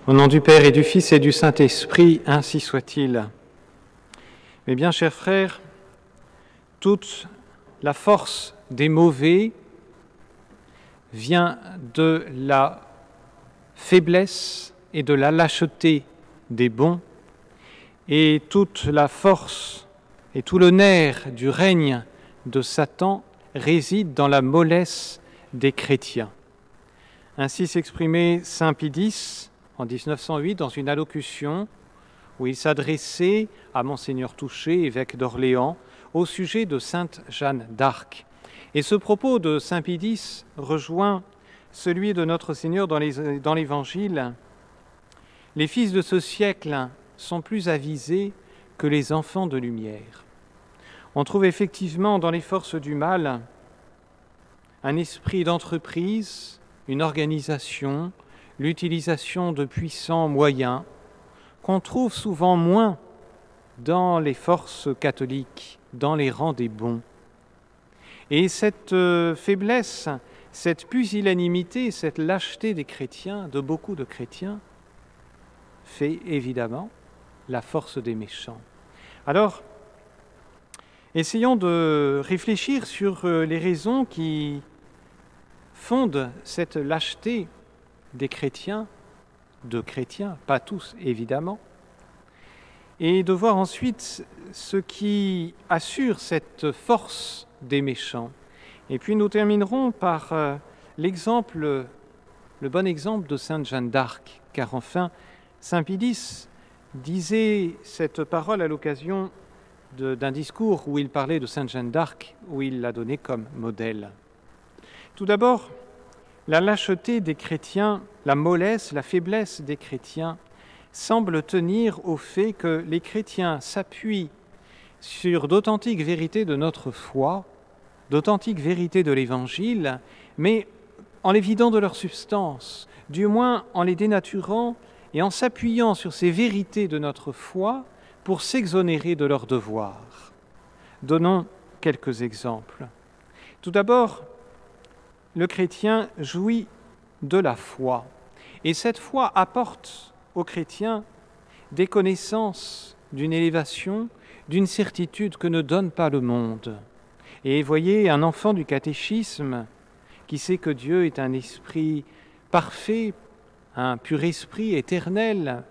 Au nom du Père et du Fils et du Saint-Esprit, ainsi soit-il. Mes bien chers frères, toute la force des mauvais vient de la faiblesse et de la lâcheté des bons, et toute la force et tout le nerf du règne de Satan réside dans la mollesse des chrétiens. Ainsi s'exprimait saint Pie X en 1908 dans une allocution où il s'adressait à Monseigneur Touché, évêque d'Orléans, au sujet de sainte Jeanne d'Arc. Et ce propos de saint Pie X rejoint celui de notre Seigneur dans l'Évangile. Les fils de ce siècle sont plus avisés que les enfants de lumière. On trouve effectivement dans les forces du mal un esprit d'entreprise, une organisation, l'utilisation de puissants moyens qu'on trouve souvent moins dans les forces catholiques, dans les rangs des bons. Et cette faiblesse, cette pusillanimité, cette lâcheté des chrétiens, de beaucoup de chrétiens, fait évidemment la force des méchants. Alors, essayons de réfléchir sur les raisons qui fondent cette lâcheté des chrétiens, de chrétiens, pas tous évidemment, et de voir ensuite ce qui assure cette force des méchants. Et puis nous terminerons par le bon exemple de sainte Jeanne d'Arc, car enfin, saint Pie X disait cette parole à l'occasion d'un discours où il parlait de sainte Jeanne d'Arc, où il l'a donnée comme modèle. Tout d'abord, la lâcheté des chrétiens, la mollesse, la faiblesse des chrétiens semble tenir au fait que les chrétiens s'appuient sur d'authentiques vérités de notre foi, d'authentiques vérités de l'Évangile, mais en les vidant de leur substance, du moins en les dénaturant et en s'appuyant sur ces vérités de notre foi pour s'exonérer de leurs devoirs. Donnons quelques exemples. Tout d'abord, le chrétien jouit de la foi, et cette foi apporte aux chrétiens des connaissances d'une élévation, d'une certitude que ne donne pas le monde. Et voyez, un enfant du catéchisme qui sait que Dieu est un esprit parfait, un pur esprit éternel,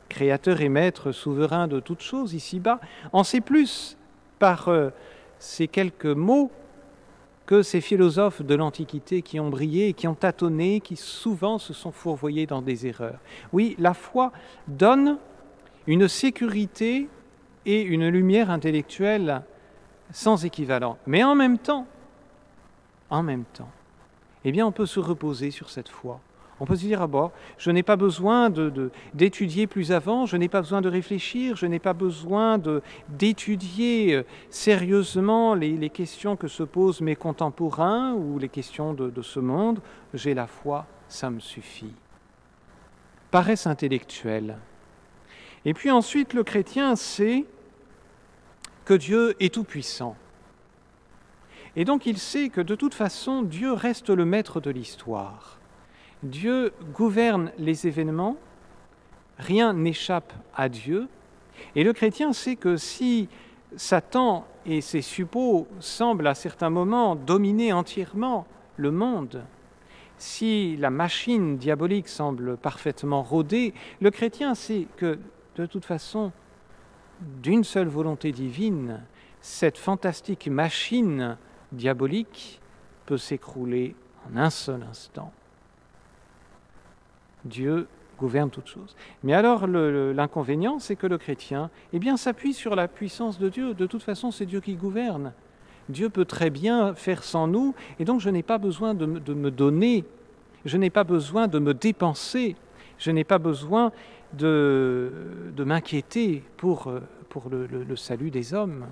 créateur et maître souverain de toutes choses ici-bas, en sait plus par ces quelques mots que ces philosophes de l'Antiquité qui ont brillé, qui ont tâtonné, qui souvent se sont fourvoyés dans des erreurs. Oui, la foi donne une sécurité et une lumière intellectuelle sans équivalent. Mais en même temps, eh bien, on peut se reposer sur cette foi. On peut se dire, ah bon, je n'ai pas besoin d'étudier plus avant, je n'ai pas besoin de réfléchir, je n'ai pas besoin d'étudier sérieusement les questions que se posent mes contemporains ou les questions de ce monde. J'ai la foi, ça me suffit. Paresse intellectuelle. Et puis ensuite, le chrétien sait que Dieu est tout-puissant. Et donc il sait que de toute façon, Dieu reste le maître de l'histoire. Dieu gouverne les événements, rien n'échappe à Dieu, et le chrétien sait que si Satan et ses suppôts semblent à certains moments dominer entièrement le monde, si la machine diabolique semble parfaitement rodée, le chrétien sait que de toute façon, d'une seule volonté divine, cette fantastique machine diabolique peut s'écrouler en un seul instant. Dieu gouverne toutes choses. Mais alors, l'inconvénient, c'est que le chrétien s'appuie sur la puissance de Dieu. De toute façon, c'est Dieu qui gouverne. Dieu peut très bien faire sans nous, et donc je n'ai pas besoin de me donner, je n'ai pas besoin de me dépenser, je n'ai pas besoin de m'inquiéter pour le salut des hommes.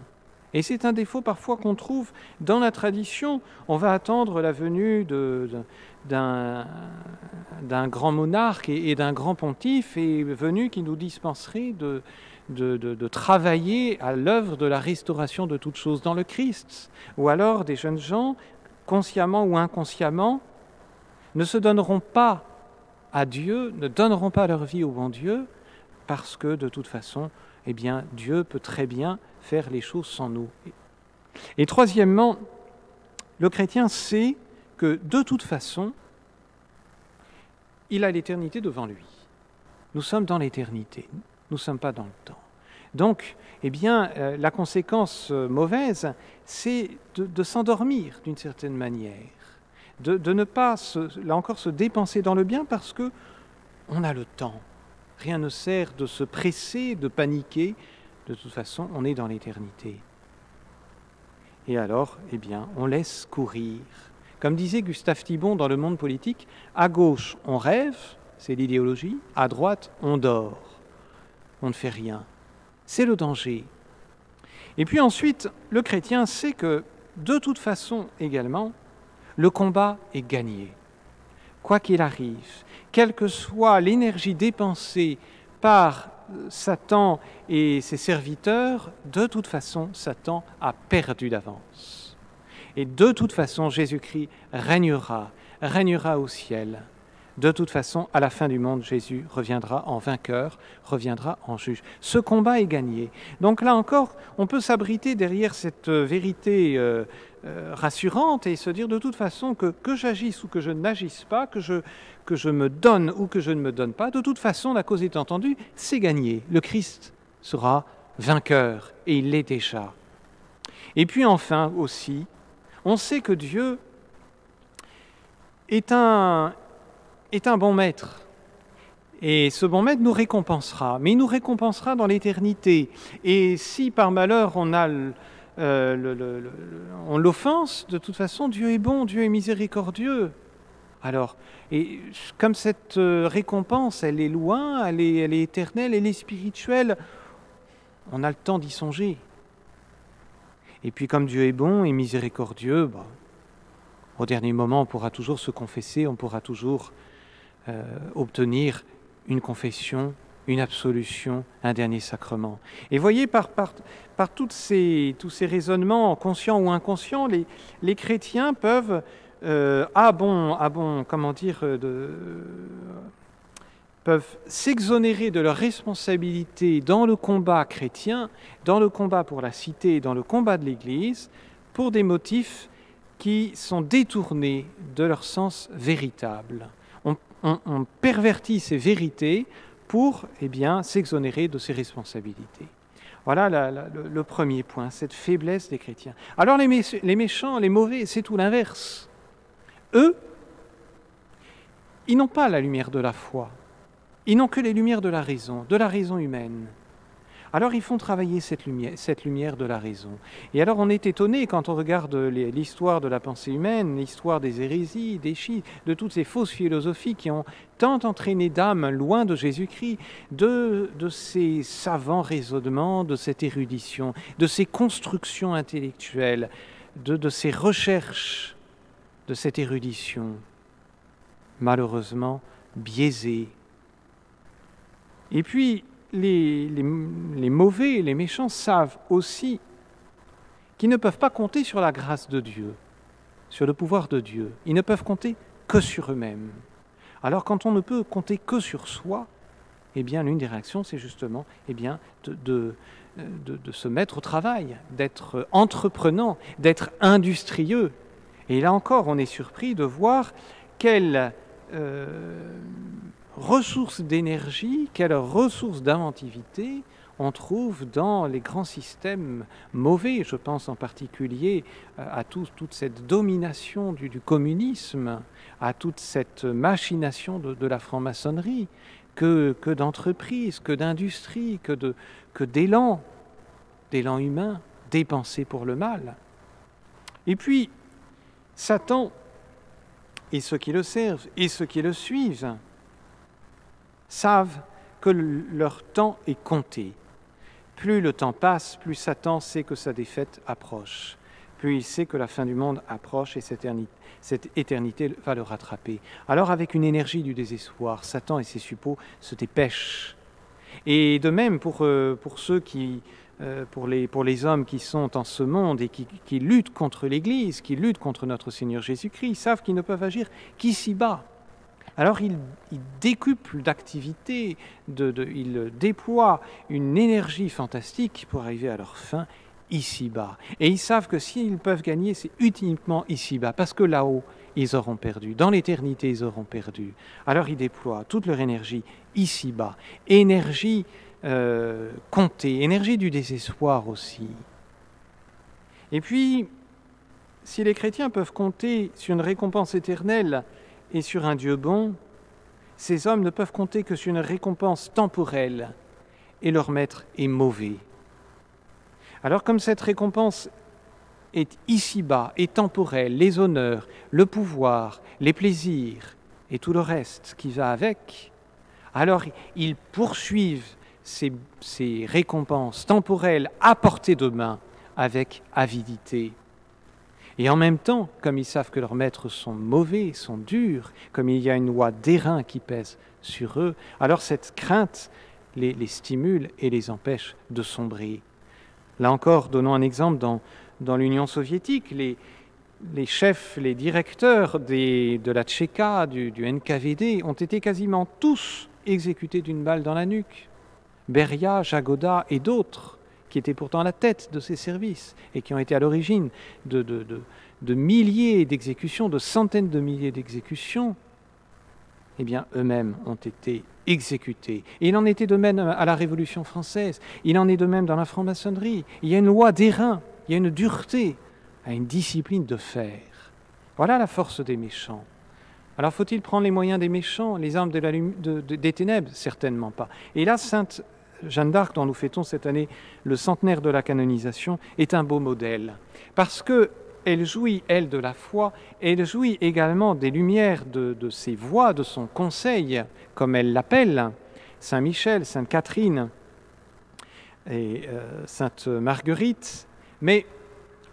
Et c'est un défaut parfois qu'on trouve dans la tradition. On va attendre la venue d'un grand monarque et d'un grand pontife qui nous dispenserait de travailler à l'œuvre de la restauration de toutes choses dans le Christ. Ou alors des jeunes gens, consciemment ou inconsciemment, ne se donneront pas à Dieu, ne donneront pas leur vie au bon Dieu, parce que de toute façon, eh bien, Dieu peut très bien faire les choses sans nous. Et troisièmement, le chrétien sait que de toute façon, il a l'éternité devant lui. Nous sommes dans l'éternité, nous ne sommes pas dans le temps. Donc, eh bien, la conséquence mauvaise, c'est de s'endormir d'une certaine manière, de ne pas, là encore, se dépenser dans le bien parce qu'on a le temps. Rien ne sert de se presser, de paniquer. De toute façon, on est dans l'éternité. Et alors, eh bien, on laisse courir. Comme disait Gustave Thibon dans Le Monde politique, à gauche, on rêve, c'est l'idéologie, à droite, on dort. On ne fait rien. C'est le danger. Et puis ensuite, le chrétien sait que, de toute façon également, le combat est gagné. Quoi qu'il arrive, quelle que soit l'énergie dépensée par Satan et ses serviteurs, de toute façon, Satan a perdu d'avance. Et de toute façon, Jésus-Christ régnera au ciel. De toute façon, à la fin du monde, Jésus reviendra en vainqueur, reviendra en juge. Ce combat est gagné. Donc là encore, on peut s'abriter derrière cette vérité rassurante et se dire de toute façon que j'agisse ou que je n'agisse pas, que je me donne ou que je ne me donne pas, de toute façon, la cause est entendue, c'est gagné. Le Christ sera vainqueur et il l'est déjà. Et puis enfin aussi, on sait que Dieu est un bon maître. Et ce bon maître nous récompensera, mais il nous récompensera dans l'éternité. Et si par malheur on l'offense, de toute façon, Dieu est bon, Dieu est miséricordieux. Alors, et comme cette récompense, elle est loin, elle est éternelle, elle est spirituelle, on a le temps d'y songer. Et puis comme Dieu est bon et miséricordieux, au dernier moment, on pourra toujours se confesser, on pourra toujours obtenir une confession, une absolution, un dernier sacrement. Et voyez, par tous ces raisonnements, conscients ou inconscients, les chrétiens peuvent, peuvent s'exonérer de leur responsabilité dans le combat chrétien, dans le combat pour la cité, dans le combat de l'Église, pour des motifs qui sont détournés de leur sens véritable. On pervertit ces vérités pour s'exonérer de ces responsabilités. Voilà le premier point, cette faiblesse des chrétiens. Alors les méchants, les mauvais, c'est tout l'inverse. Eux, ils n'ont pas la lumière de la foi. Ils n'ont que les lumières de la raison humaine. Alors ils font travailler cette lumière de la raison. Et alors on est étonné quand on regarde l'histoire de la pensée humaine, l'histoire des hérésies, des schismes, de toutes ces fausses philosophies qui ont tant entraîné d'âmes loin de Jésus-Christ, de ces savants raisonnements, de cette érudition, de ces constructions intellectuelles, de ces recherches, de cette érudition, malheureusement biaisée. Et puis, les mauvais, les méchants savent aussi qu'ils ne peuvent pas compter sur la grâce de Dieu, sur le pouvoir de Dieu. Ils ne peuvent compter que sur eux-mêmes. Alors quand on ne peut compter que sur soi, l'une des réactions, c'est justement de se mettre au travail, d'être entreprenant, d'être industrieux. Et là encore, on est surpris de voir quelle ressources d'énergie, quelles ressources d'inventivité on trouve dans les grands systèmes mauvais. Je pense en particulier à toute cette domination du communisme, à toute cette machination de la franc-maçonnerie, que d'entreprises, que d'industries, que d'élan humain dépensé pour le mal. Et puis, Satan et ceux qui le servent et ceux qui le suivent savent que leur temps est compté. Plus le temps passe, plus Satan sait que sa défaite approche. Plus il sait que la fin du monde approche et cette éternité va le rattraper. Alors avec une énergie du désespoir, Satan et ses suppôts se dépêchent. Et de même pour ceux pour les hommes qui sont en ce monde et qui luttent contre l'Église, qui luttent contre notre Seigneur Jésus-Christ, ils savent qu'ils ne peuvent agir qu'ici-bas. Alors il décuple d'activités, il déploie une énergie fantastique pour arriver à leur fin ici-bas. Et ils savent que s'ils peuvent gagner, c'est uniquement ici-bas, parce que là-haut, ils auront perdu. Dans l'éternité, ils auront perdu. Alors ils déploient toute leur énergie ici-bas. Énergie comptée, énergie du désespoir aussi. Et puis, si les chrétiens peuvent compter sur une récompense éternelle et sur un Dieu bon, ces hommes ne peuvent compter que sur une récompense temporelle, et leur maître est mauvais. Alors comme cette récompense est ici-bas, est temporelle, les honneurs, le pouvoir, les plaisirs et tout le reste qui va avec, alors ils poursuivent ces récompenses temporelles à portée de main avec avidité. Et en même temps, comme ils savent que leurs maîtres sont mauvais, sont durs, comme il y a une loi d'airain qui pèse sur eux, alors cette crainte les stimule et les empêche de sombrer. Là encore, donnons un exemple dans l'Union soviétique, les chefs, les directeurs de la Tchéka, du NKVD, ont été quasiment tous exécutés d'une balle dans la nuque. Beria, Jagoda et d'autres, qui étaient pourtant à la tête de ces services et qui ont été à l'origine de milliers d'exécutions, de centaines de milliers d'exécutions, eh bien, eux-mêmes ont été exécutés. Et il en était de même à la Révolution française, il en est de même dans la franc-maçonnerie. Il y a une loi d'airain, il y a une dureté, il y a une discipline de fer. Voilà la force des méchants. Alors faut-il prendre les moyens des méchants, les armes des ténèbres? Certainement pas. Et là, Sainte Jeanne d'Arc, dont nous fêtons cette année le centenaire de la canonisation, est un beau modèle. Parce qu'elle jouit, elle, de la foi, et elle jouit également des lumières de ses voix, de son conseil, comme elle l'appelle, Saint Michel, Sainte Catherine et Sainte Marguerite. Mais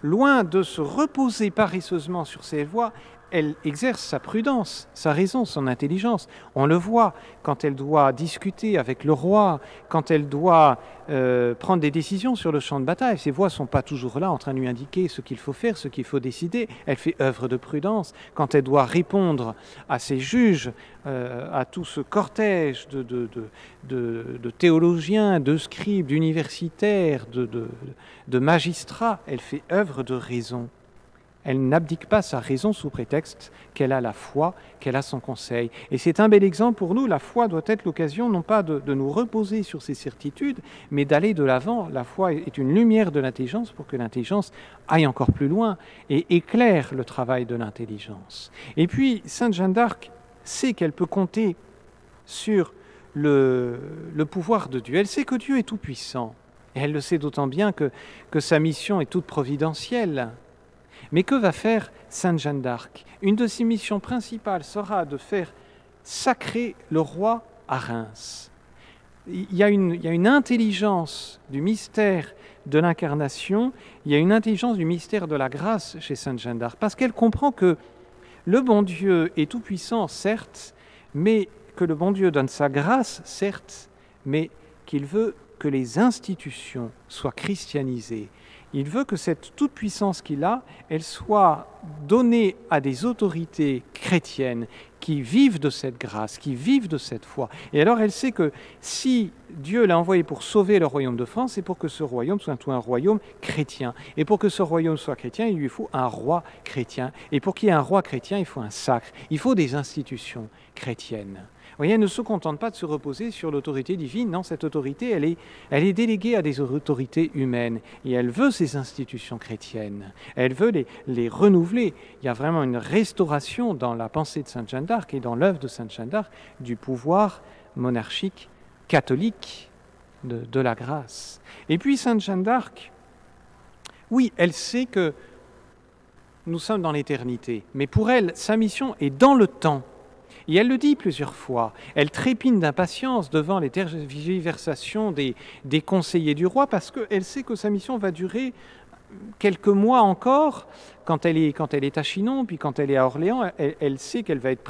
loin de se reposer paresseusement sur ses voix, elle exerce sa prudence, sa raison, son intelligence. On le voit quand elle doit discuter avec le roi, quand elle doit prendre des décisions sur le champ de bataille. Ses voix ne sont pas toujours là en train de lui indiquer ce qu'il faut faire, ce qu'il faut décider. Elle fait œuvre de prudence. Quand elle doit répondre à ses juges, à tout ce cortège de théologiens, de scribes, d'universitaires, de magistrats, elle fait œuvre de raison. Elle n'abdique pas sa raison sous prétexte qu'elle a la foi, qu'elle a son conseil. Et c'est un bel exemple pour nous. La foi doit être l'occasion non pas de nous reposer sur ces certitudes, mais d'aller de l'avant. La foi est une lumière de l'intelligence pour que l'intelligence aille encore plus loin et éclaire le travail de l'intelligence. Et puis, Sainte Jeanne d'Arc sait qu'elle peut compter sur le pouvoir de Dieu. Elle sait que Dieu est tout-puissant. Et elle le sait d'autant bien que sa mission est toute providentielle. Mais que va faire Sainte Jeanne d'Arc? Une de ses missions principales sera de faire sacrer le roi à Reims. Il y a une intelligence du mystère de l'incarnation, il y a une intelligence du mystère de la grâce chez Sainte Jeanne d'Arc, parce qu'elle comprend que le bon Dieu est tout-puissant, certes, mais que le bon Dieu donne sa grâce, certes, mais qu'il veut que les institutions soient christianisées. Il veut que cette toute-puissance qu'il a, elle soit donnée à des autorités chrétiennes qui vivent de cette grâce, qui vivent de cette foi. Et alors elle sait que si Dieu l'a envoyé pour sauver le royaume de France, c'est pour que ce royaume soit un royaume chrétien. Et pour que ce royaume soit chrétien, il lui faut un roi chrétien. Et pour qu'il y ait un roi chrétien, il faut un sacre. Il faut des institutions chrétiennes. Vous voyez, elle ne se contente pas de se reposer sur l'autorité divine. Non, cette autorité, elle est déléguée à des autorités humaines. Et elle veut ces institutions chrétiennes. Elle veut les renouveler. Il y a vraiment une restauration dans la pensée de Sainte Jeanne d'Arc et dans l'œuvre de Sainte Jeanne d'Arc du pouvoir monarchique catholique de la grâce. Et puis Sainte Jeanne d'Arc, oui, elle sait que nous sommes dans l'éternité. Mais pour elle, sa mission est dans le temps. Et elle le dit plusieurs fois, elle trépine d'impatience devant les tergiversations des conseillers du roi parce qu'elle sait que sa mission va durer quelques mois encore. Quand elle est à Chinon, puis quand elle est à Orléans, elle sait qu'elle va être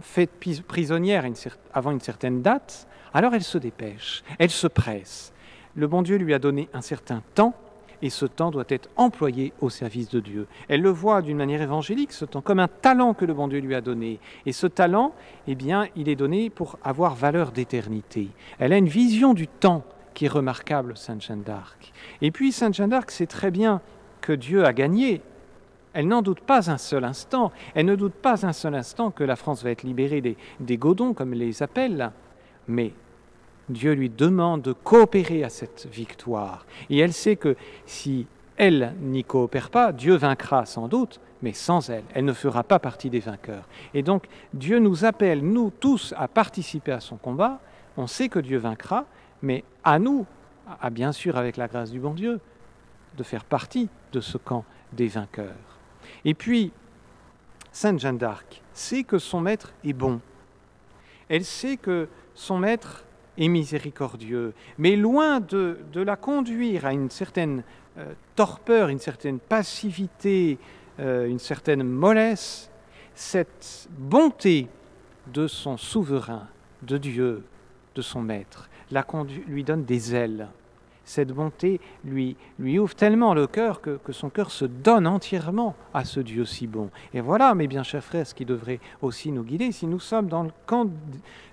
faite prisonnière avant une certaine date. Alors elle se dépêche, elle se presse. Le bon Dieu lui a donné un certain temps, et ce temps doit être employé au service de Dieu. Elle le voit d'une manière évangélique, ce temps, comme un talent que le bon Dieu lui a donné. Et ce talent, eh bien, il est donné pour avoir valeur d'éternité. Elle a une vision du temps qui est remarquable, Sainte Jeanne d'Arc. Et puis, Sainte Jeanne d'Arc sait très bien que Dieu a gagné. Elle n'en doute pas un seul instant. Elle ne doute pas un seul instant que la France va être libérée des Godons, comme elle les appelle. Mais Dieu lui demande de coopérer à cette victoire. Et elle sait que si elle n'y coopère pas, Dieu vaincra sans doute, mais sans elle, elle ne fera pas partie des vainqueurs. Et donc, Dieu nous appelle, nous tous, à participer à son combat. On sait que Dieu vaincra, mais à nous, bien sûr avec la grâce du bon Dieu, de faire partie de ce camp des vainqueurs. Et puis, Sainte Jeanne d'Arc sait que son maître est bon. Elle sait que son maître est miséricordieux, mais loin de la conduire à une certaine torpeur, une certaine passivité, une certaine mollesse, cette bonté de son souverain, de Dieu, de son maître, lui donne des ailes. Cette bonté lui ouvre tellement le cœur que son cœur se donne entièrement à ce Dieu si bon. Et voilà, mes bien chers frères, ce qui devrait aussi nous guider. Si nous sommes dans le camp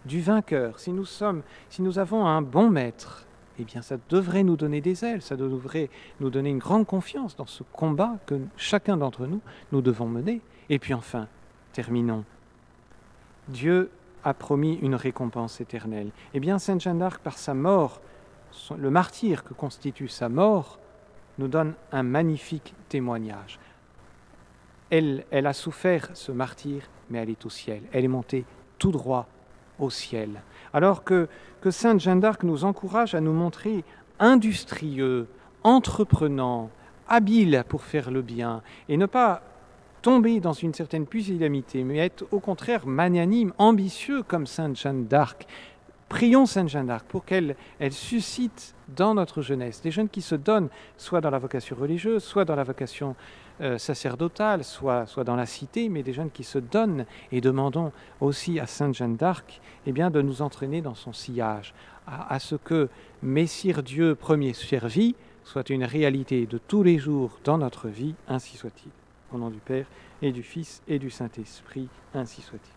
du vainqueur, si nous avons un bon maître, eh bien ça devrait nous donner des ailes, ça devrait nous donner une grande confiance dans ce combat que chacun d'entre nous devons mener. Et puis enfin, terminons. Dieu a promis une récompense éternelle. Eh bien, Sainte Jeanne d'Arc, par sa mort, le martyre que constitue sa mort, nous donne un magnifique témoignage. Elle a souffert ce martyre, mais elle est au ciel. Elle est montée tout droit au ciel. Alors que Sainte Jeanne d'Arc nous encourage à nous montrer industrieux, entreprenants, habiles pour faire le bien, et ne pas tomber dans une certaine pusillanimité, mais être au contraire magnanime, ambitieux comme Sainte Jeanne d'Arc. Prions Sainte Jeanne d'Arc pour qu'elle suscite dans notre jeunesse des jeunes qui se donnent, soit dans la vocation religieuse, soit dans la vocation sacerdotale, soit dans la cité, mais des jeunes qui se donnent, et demandons aussi à Sainte Jeanne d'Arc de nous entraîner dans son sillage, à ce que Messire Dieu premier servi soit une réalité de tous les jours dans notre vie, ainsi soit-il. Au nom du Père et du Fils et du Saint-Esprit, ainsi soit-il.